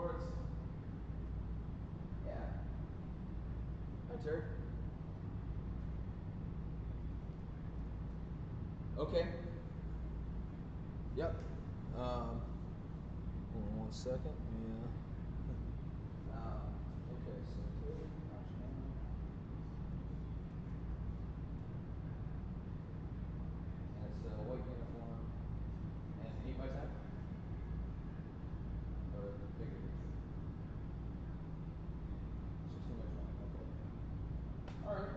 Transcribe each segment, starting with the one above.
Sports. Yeah. Hi, Terry. Okay. Yep. Hold on 1 second. Yeah. Okay, so Terry, and it's a white uniform and 8x10? Or bigger? 16x20, okay. Alright.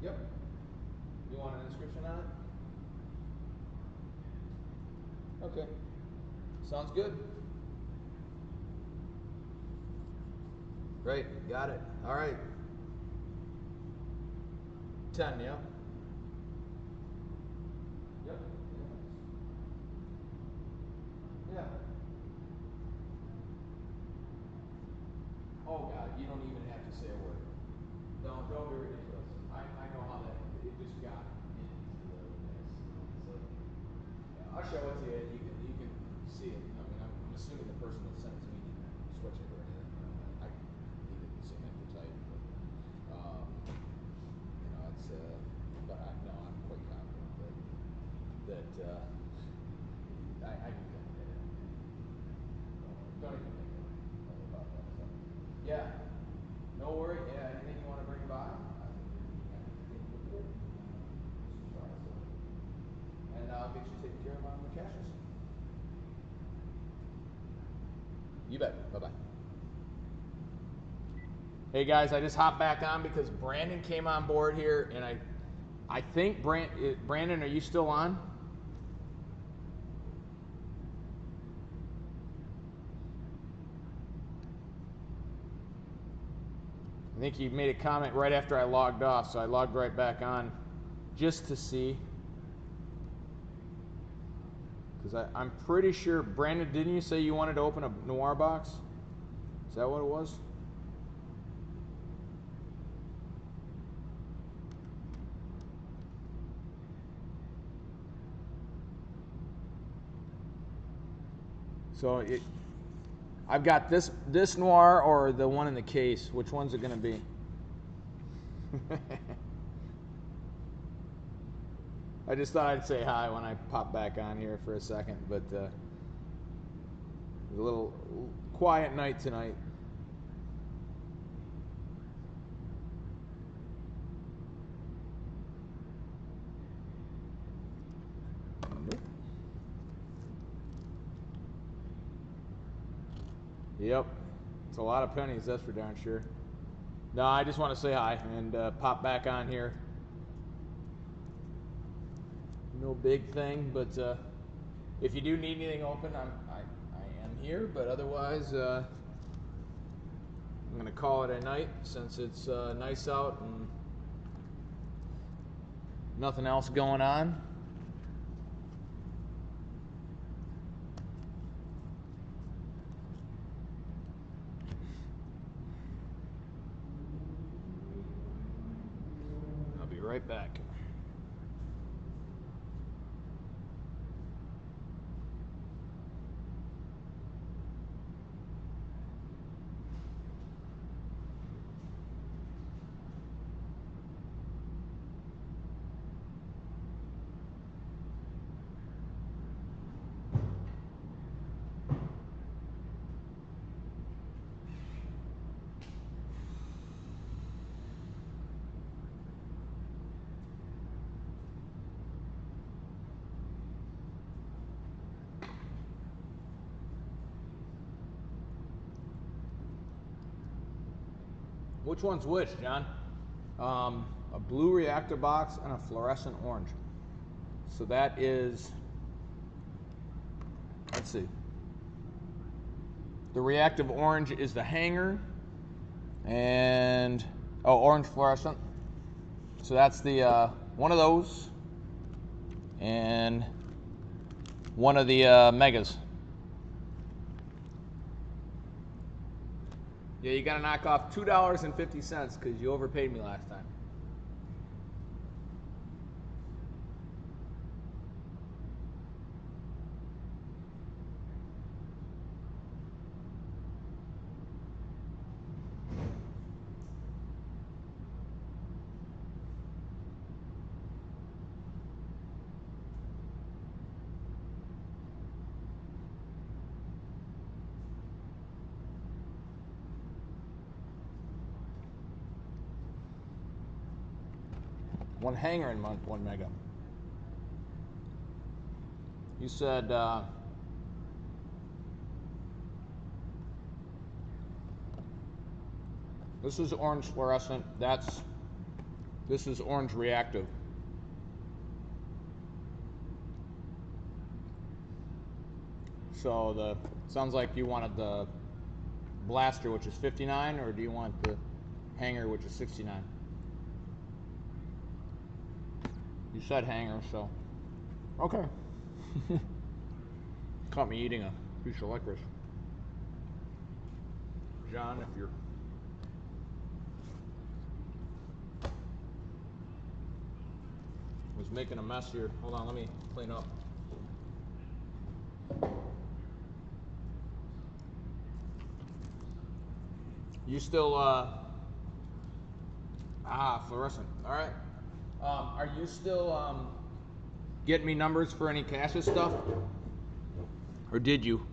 Yep. You want an inscription on it? Okay. Sounds good. Great, got it. Alright. 10, yeah? Yep. Yeah. Oh God, you don't even have to say a word. Don't be ridiculous. I know how that it just got into the mix. So yeah, I'll show it to you. You can see it. I mean, I'm assuming the person that sent it to me didn't switch it or anything. I he didn't seem like the type, but you know, it's but no, I'm quite confident that I knew that. Don't even think about that stuff. Yeah. No worry. Yeah, anything you want to bring by, I think you'd be happy to take a look at it and try it. And I'll get you taken care of on the cashless. You bet. Bye-bye. Hey guys, I just hopped back on because Brandon came on board here, and I think Brandon, are you still on? I think he made a comment right after I logged off, so I logged right back on just to see. Because I'm pretty sure, Brandon, didn't you say you wanted to open a Noir box? Is that what it was? So I've got this Noir or the one in the case. Which one's it going to be? I just thought I'd say hi when I pop back on here for a second, but a little quiet night tonight. Nope. Yep. It's a lot of pennies, that's for darn sure. No, I just want to say hi and pop back on here. No big thing, but if you do need anything open, I am here. But otherwise, I'm gonna call it a night since it's nice out and nothing else going on. I'll be right back. Which one's which, John? A blue reactor box and a fluorescent orange. So that is, let's see. The reactive orange is the hanger, and orange fluorescent. So that's the one of those, and one of the megas. Yeah, you gotta knock off $2.50 because you overpaid me last time. One hanger and 1 mega. You said this is orange fluorescent. This is orange reactive. So sounds like you wanted the blaster, which is 59, or do you want the hanger, which is 69? You said hanger, so okay. Caught me eating a piece of licorice. John, if you're was making a mess here. Hold on, let me clean up. You still fluorescent. All right. Are you still getting me numbers for any Cassius stuff, or did you?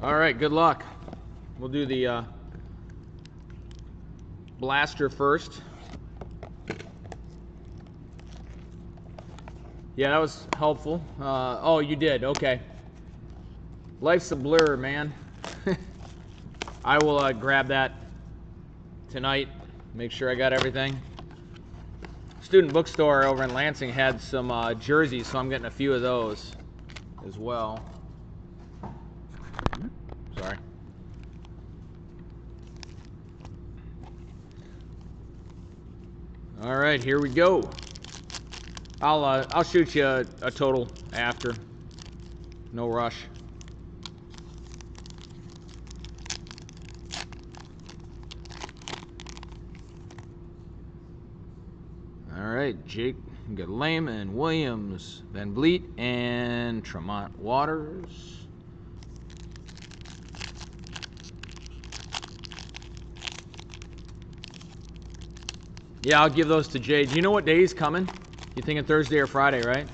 All right. Good luck. We'll do the blaster first. Yeah, that was helpful. Oh, you did. Okay. Life's a blur, man. I will grab that tonight. Make sure I got everything. Student bookstore over in Lansing had some jerseys, so I'm getting a few of those as well. Sorry. All right, here we go. I'll shoot you a total after. No rush. All right, Jake. We got Lehman, Williams, Van Vliet, and Tremont Waters. Yeah, I'll give those to Jay. Do you know what day he's coming? You thinking Thursday or Friday, right?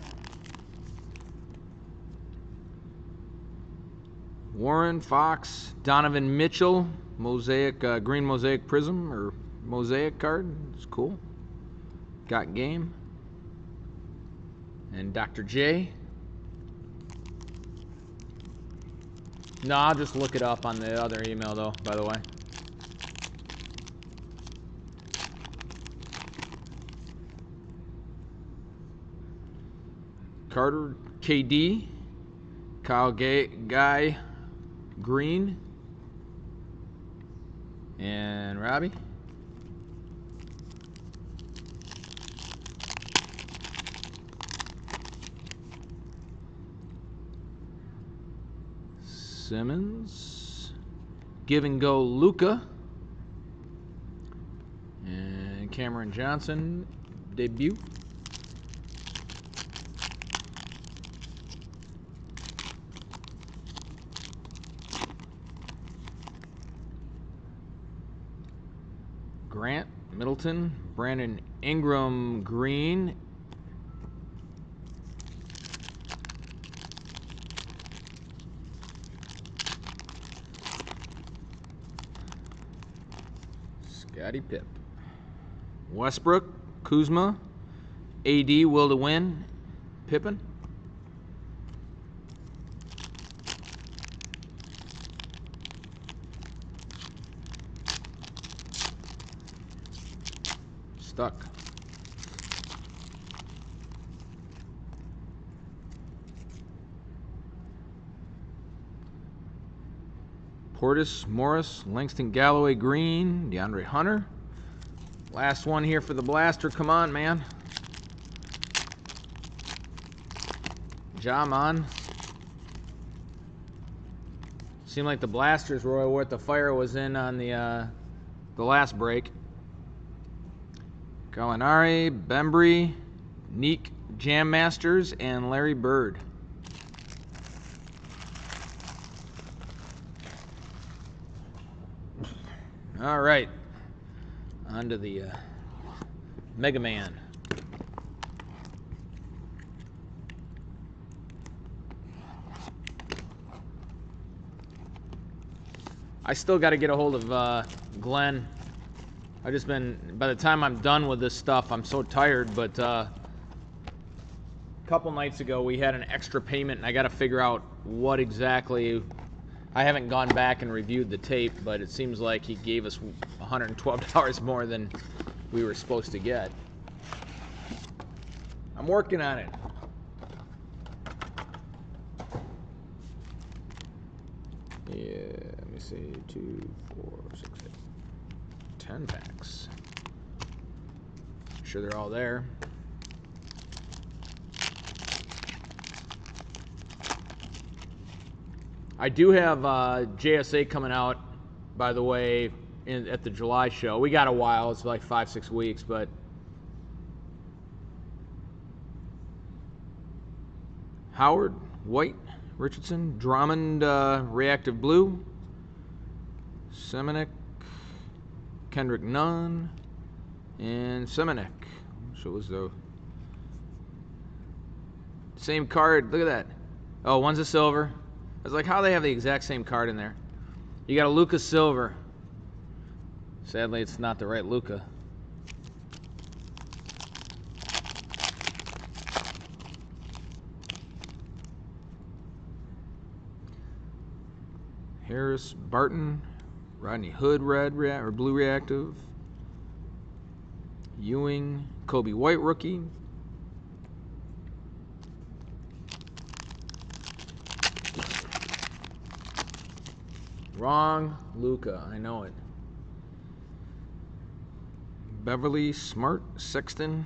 Warren, Fox, Donovan Mitchell, Mosaic, green Mosaic Prism or Mosaic card. It's cool. Got game. And Dr. J. No, I'll just look it up on the other email though, by the way. Carter, KD, Kyle Guy, Green, and Robbie. Simmons, Give and Go Luka, and Cameron Johnson, debut. Grant, Middleton, Brandon Ingram, Green. Scottie Pipp. Westbrook, Kuzma, AD, Will to Win, Pippen. Stuck. Portis, Morris, Langston Galloway, Green, DeAndre Hunter. Last one here for the blaster. Come on, man. Jaman. Seemed like the blasters were what the fire was in on the last break. Gallinari, Bembry, Neek, Jam Masters, and Larry Bird. All right, on to the Mega Man. I still got to get a hold of Glenn. I've just been, by the time I'm done with this stuff, I'm so tired, but a couple nights ago we had an extra payment and I got to figure out what exactly. I haven't gone back and reviewed the tape, but it seems like he gave us $112 more than we were supposed to get. I'm working on it. Yeah, let me see, 2, 4, 6, 8, 10 packs. I'm sure they're all there. I do have JSA coming out, by the way, at the July show. We got a while, it's like 5-6 weeks, but Howard, White, Richardson, Drummond, Reactive Blue, Semenuk, Kendrick Nunn, and Semenuk. So it was the same card. Look at that. Oh, one's a silver. I was like, how do they have the exact same card in there? You got a Luka silver. Sadly, it's not the right Luka. Harris, Barton, Rodney Hood, red or blue reactive. Ewing, Kobe White rookie. Wrong Luka, I know it. Beverly, Smart, Sexton,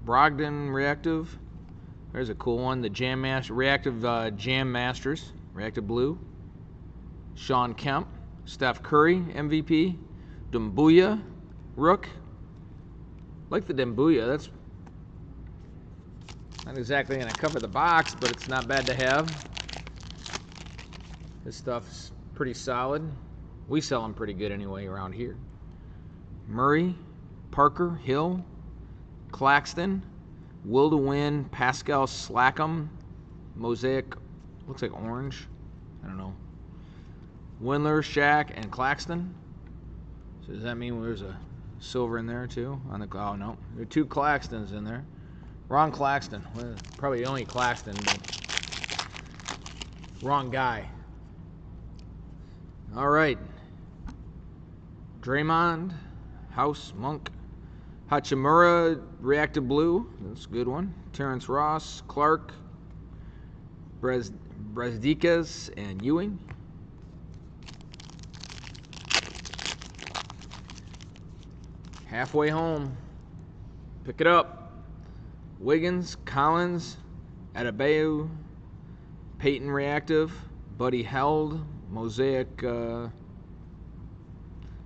Brogdon reactive. There's a cool one. The reactive Jam Masters, reactive blue. Sean Kemp, Steph Curry, MVP, Dumbuya, Rook. Like the Dumbuya, that's not exactly going to cover the box, but it's not bad to have. This stuff's pretty solid. We sell them pretty good anyway around here. Murray, Parker, Hill, Claxton, Will to Win, Pascal Slackham, Mosaic, looks like orange, I don't know. Windler, Shaq, and Claxton. So does that mean there's a silver in there too? On the oh no, there are 2 Claxtons in there. Wrong Claxton. Well, probably the only Claxton, but wrong guy. All right. Draymond, House, Monk, Hachimura, Reactive Blue. That's a good one. Terrence Ross, Clark, Brasdikas, and Ewing. Halfway home. Pick it up. Wiggins, Collins, Adebayo, Peyton Reactive, Buddy Held, Mosaic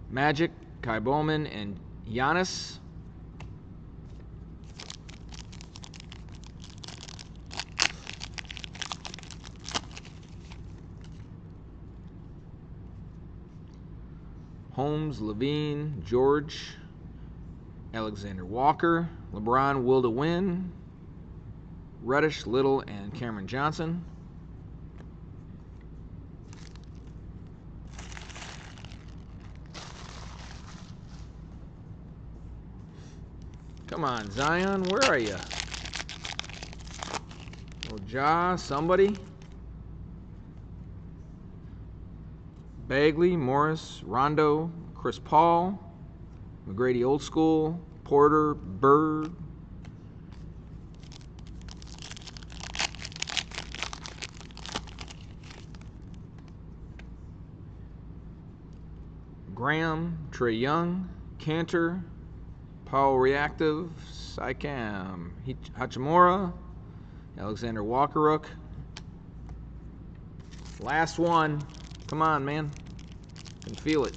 Magic, Kai Bowman, and Giannis. Holmes, Levine, George, Alexander Walker, LeBron, Will to Win, Reddish, Little, and Cameron Johnson. Come on, Zion, where are you? Oh, Ja, somebody. Bagley, Morris, Rondo, Chris Paul, McGrady Old School, Porter, Bird. Graham, Trey Young, Cantor, Paul Reactive, Sycam, Hachimura, Alexander Walker-Rook. Last one. Come on, man. I can feel it.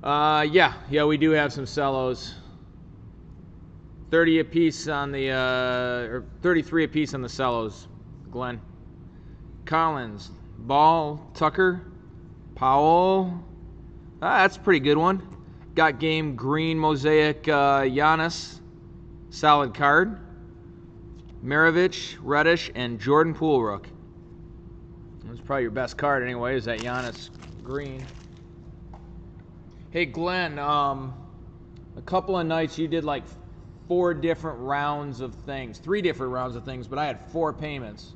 Yeah, we do have some cellos. 30 apiece on the, or 33 apiece on the cellos, Glenn. Collins, Ball, Tucker, Powell. That's a pretty good one. Got game green mosaic Giannis. Solid card. Maravich, Reddish, and Jordan Poolrook. That's probably your best card anyway, is that Giannis green. Hey Glenn, a couple of nights you did like 4 different rounds of things, 3 different rounds of things, but I had 4 payments.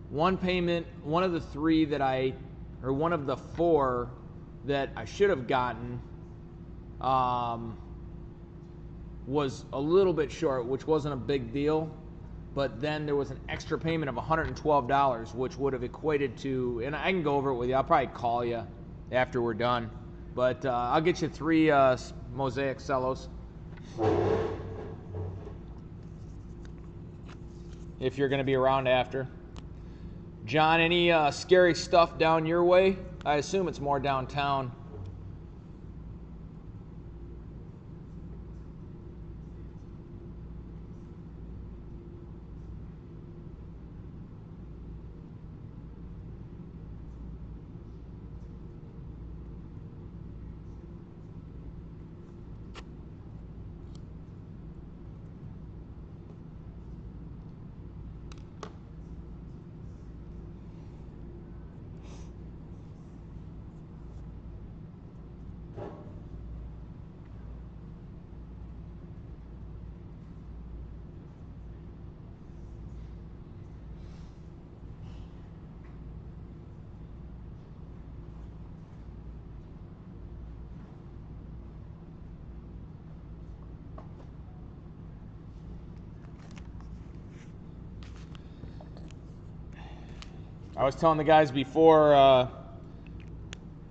One payment, one of the 4 that I should have gotten was a little bit short, which wasn't a big deal. But then there was an extra payment of $112, which would have equated to, and I can go over it with you. I'll probably call you after we're done. But I'll get you 3 Mosaic Cellos. If you're going to be around after. John, any scary stuff down your way? I assume it's more downtown. I was telling the guys before,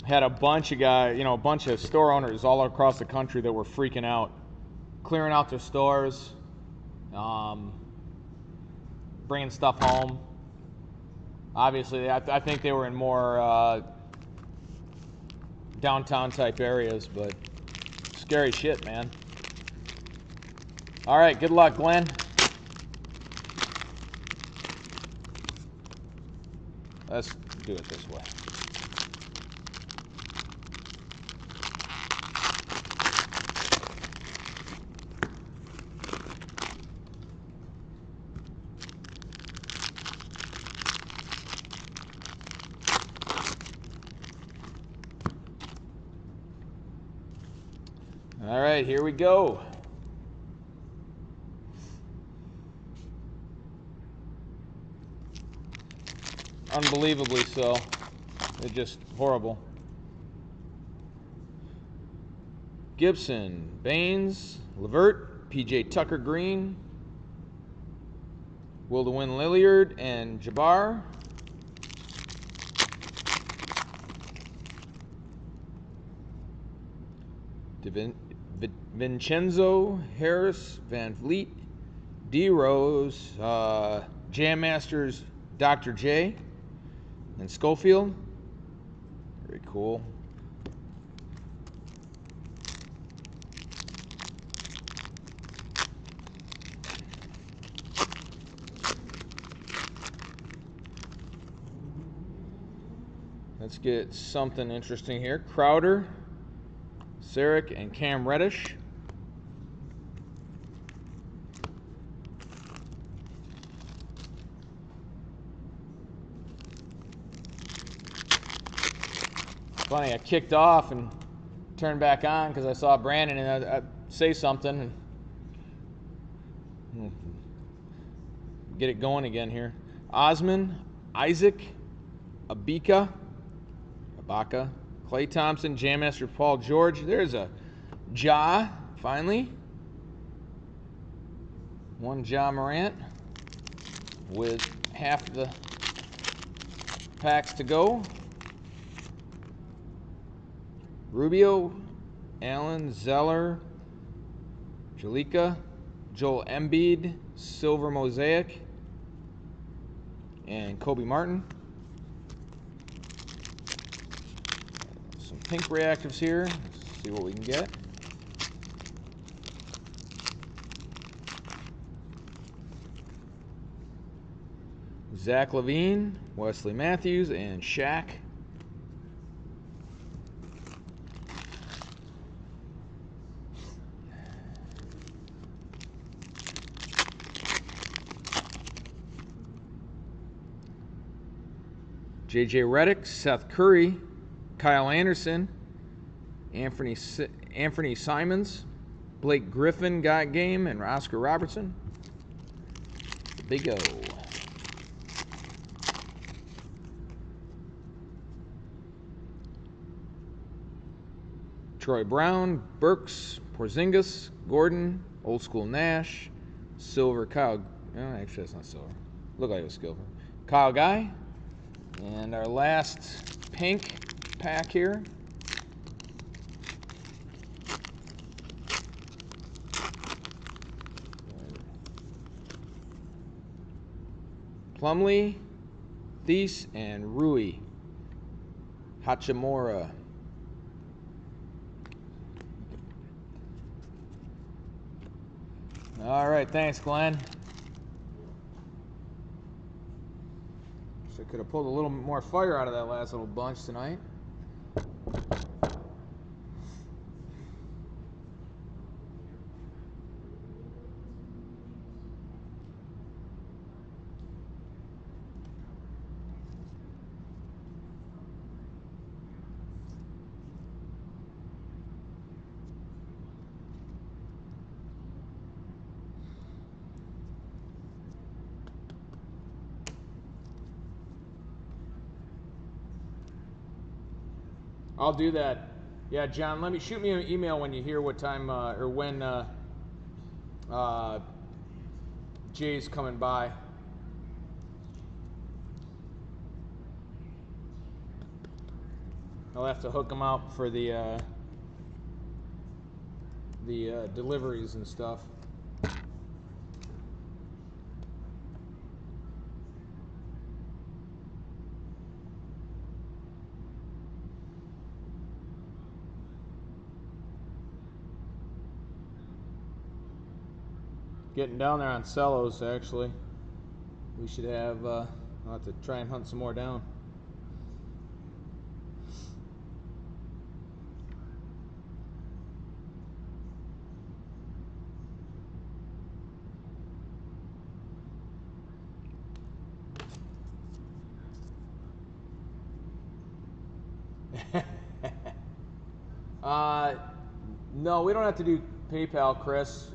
had a bunch of guys, a bunch of store owners all across the country that were freaking out, clearing out their stores, bringing stuff home. Obviously, I think they were in more downtown type areas, but scary shit, man. All right, good luck, Glenn. Let's do it this way. All right, here we go. Unbelievably so. It's just horrible. Gibson, Baines, Levert, PJ Tucker Green, Wildewin Lilliard, and Jabbar. Vincenzo, Harris, Van Vliet, D. Rose, Jam Masters, Dr. J, and Schofield. Very cool. Let's get something interesting here. Crowder, Sarek, and Cam Reddish. Funny, I kicked off and turned back on because I saw Brandon and I say something and get it going again here. Osman, Isaac, Ibaka, Clay Thompson, Jam Master Paul George. There's a Ja, finally. One Ja Morant with half the packs to go. Rubio, Allen, Zeller, Jalika, Joel Embiid, Silver Mosaic, and Kobe Martin. Some pink reactives here. Let's see what we can get. Zach LaVine, Wesley Matthews, and Shaq. J.J. Redick, Seth Curry, Kyle Anderson, Anthony Simons, Blake Griffin got game, and Oscar Robertson. Big O. Troy Brown, Burks, Porzingis, Gordon, Old School Nash, Silver Kyle. Oh, actually, that's not Silver. Looked like it was Silver. Kyle Guy. And our last pink pack here. Plumlee, Thies, and Rui Hachimura. All right, thanks, Glenn. So I could have pulled a little more fire out of that last little bunch tonight. I'll do that. Yeah, John, shoot me an email when you hear what time or when Jay's coming by. I'll have to hook him out for the deliveries and stuff. Getting down there on Celos, actually. We should have, I'll have to try and hunt some more down. No, we don't have to do PayPal, Chris.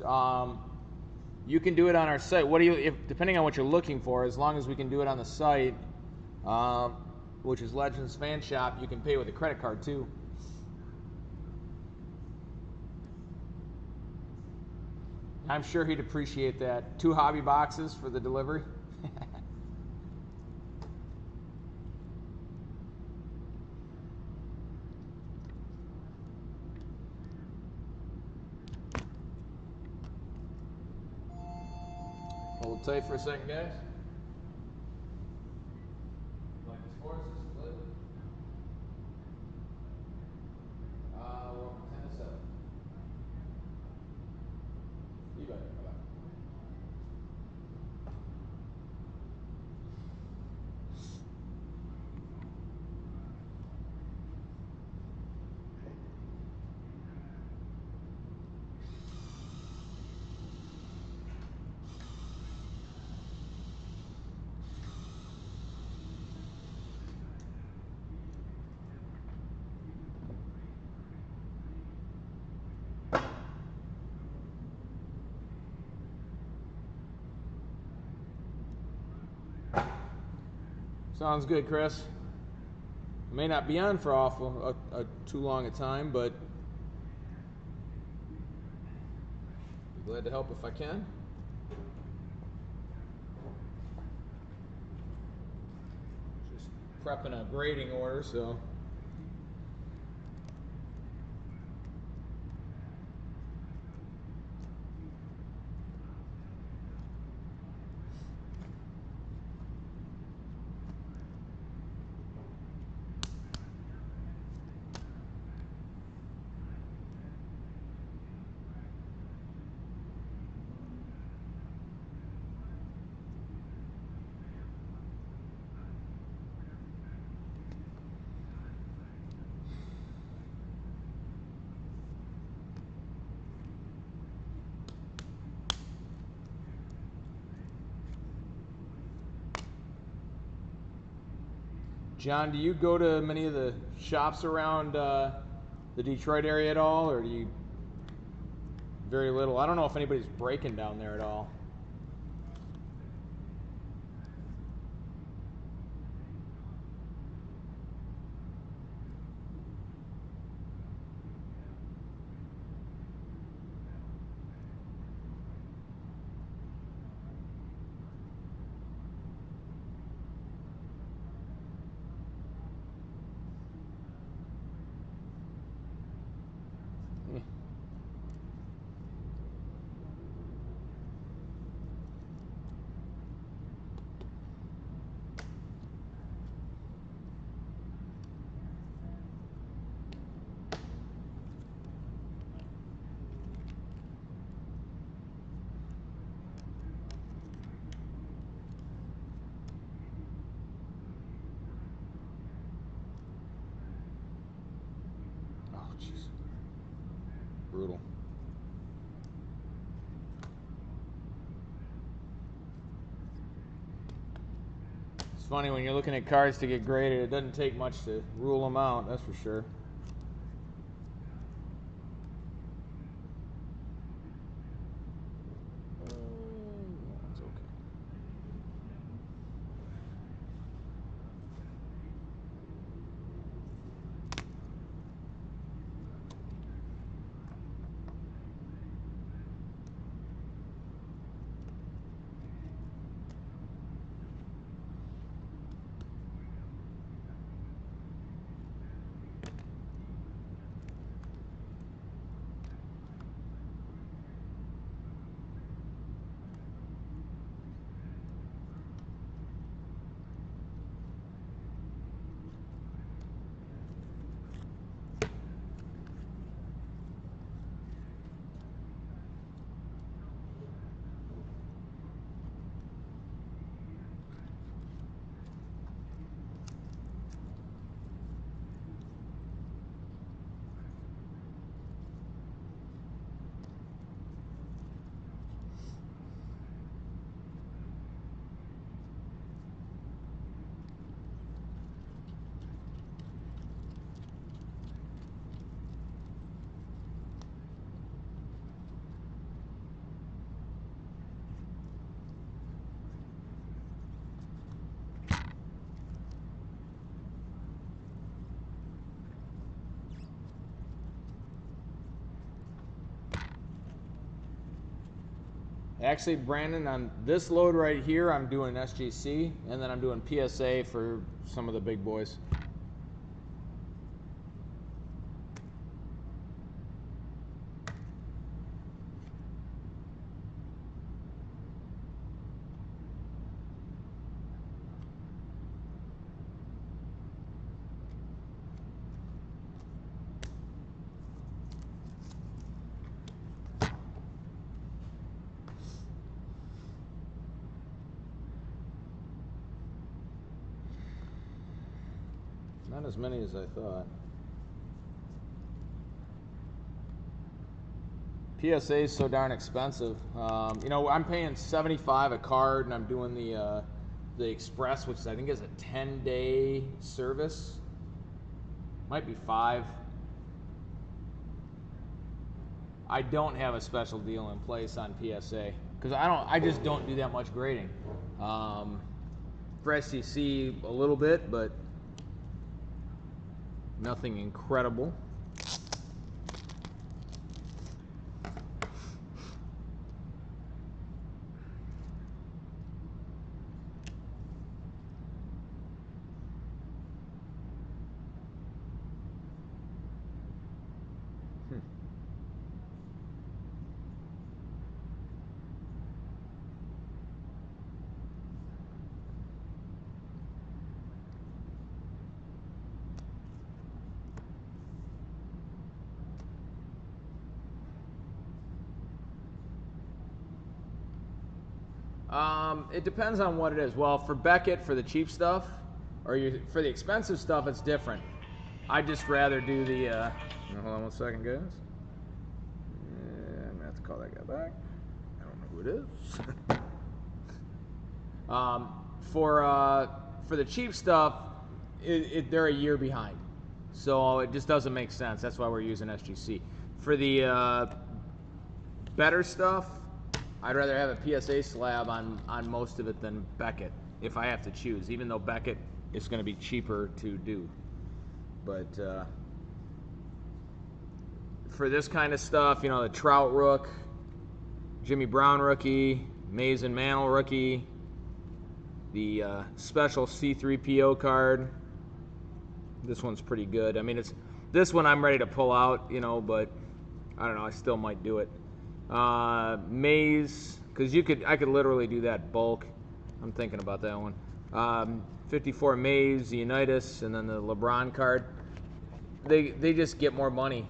You can do it on our site. Depending on what you're looking for, as long as we can do it on the site, which is Legends Fan Shop, you can pay with a credit card too. I'm sure he'd appreciate that. 2 hobby boxes for the delivery. Hold tight for a second, guys. Like the sports, this is lit. We're up 10-7. You bet. Bye-bye. Sounds good, Chris. I may not be on for too long a time, but be glad to help if I can. Just prepping a grading order, so. John, do you go to many of the shops around the Detroit area at all, or do you? Very little. I don't know if anybody's breaking down there at all. Jeez. Brutal. It's funny when you're looking at cars to get graded, it doesn't take much to rule them out, that's for sure. That's okay. Actually, Brandon, on this load right here, I'm doing SGC, and then I'm doing PSA for some of the big boys. Not as many as I thought. PSA is so darn expensive. You know, I'm paying $75 a card, and I'm doing the Express, which I think is a 10-day service. Might be 5. I don't have a special deal in place on PSA because I just don't do that much grading. For SCC a little bit, but nothing incredible. It depends on what it is. Well, for Beckett, for the cheap stuff, or for the expensive stuff, it's different. I'd just rather do the, hold on one second, guys. Yeah, I'm gonna have to call that guy back. I don't know who it is. For the cheap stuff, they're a year behind. So it just doesn't make sense. That's why we're using SGC. For the better stuff, I'd rather have a PSA slab on most of it than Beckett if I have to choose, even though Beckett is going to be cheaper to do. But for this kind of stuff, you know, the Trout Rook, Jimmy Brown rookie, Mays and Mantle rookie, the special C3PO card. This one's pretty good. I mean, this one I'm ready to pull out, you know, but I don't know. I still might do it. Mays, because I could literally do that bulk. I'm thinking about that one. 54 Mays, the Unitas, and then the LeBron card. They just get more money.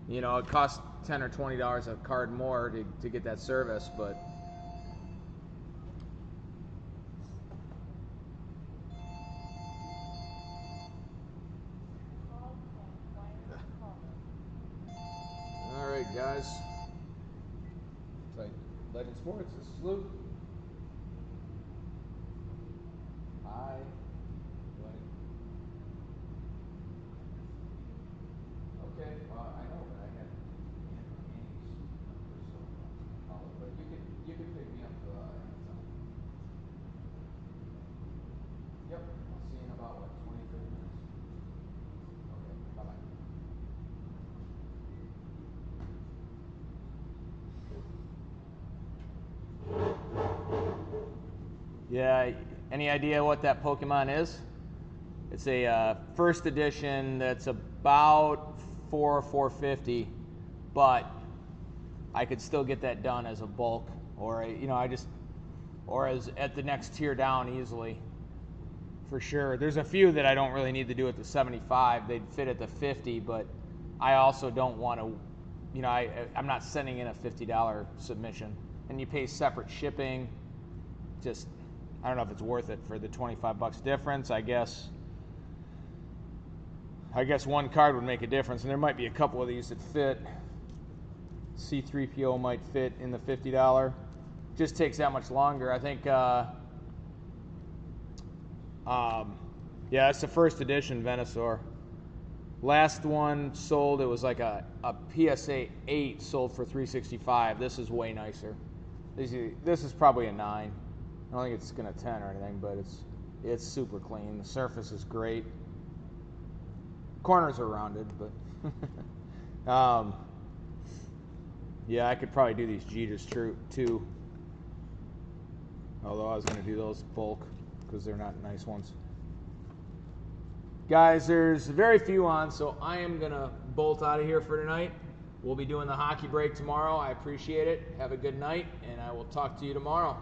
You know, it costs $10 or $20 a card more to get that service, but all right, guys. It's like Legend Sports. This is Luke. Hi. Okay, well, I know, but I had Annie's number, so but you can pick me up anytime. Yep, I'll see you in about 20, 30 minutes. Okay, bye bye. Yeah, any idea what that Pokemon is? It's a first edition that's about $450, but I could still get that done as a bulk, or or as at the next tier down easily, for sure. There's a few that I don't really need to do at the 75. They'd fit at the 50, but I also don't want to, you know, I'm not sending in a $50 submission, and you pay separate shipping. Just, I don't know if it's worth it for the $25 difference. I guess one card would make a difference, and there might be a couple of these that fit. C3PO might fit in the $50. Just takes that much longer. I think, yeah, it's the first edition Venusaur. Last one sold, it was like a PSA 8 sold for $365. This is way nicer. This is probably a 9. I don't think it's gonna 10 or anything, but it's super clean. The surface is great. Corners are rounded, but yeah, I could probably do these Jeeters too. Although I was gonna do those bulk because they're not nice ones. Guys, there's very few on, so I am gonna bolt out of here for tonight. We'll be doing the hockey break tomorrow. I appreciate it. Have a good night, and I will talk to you tomorrow.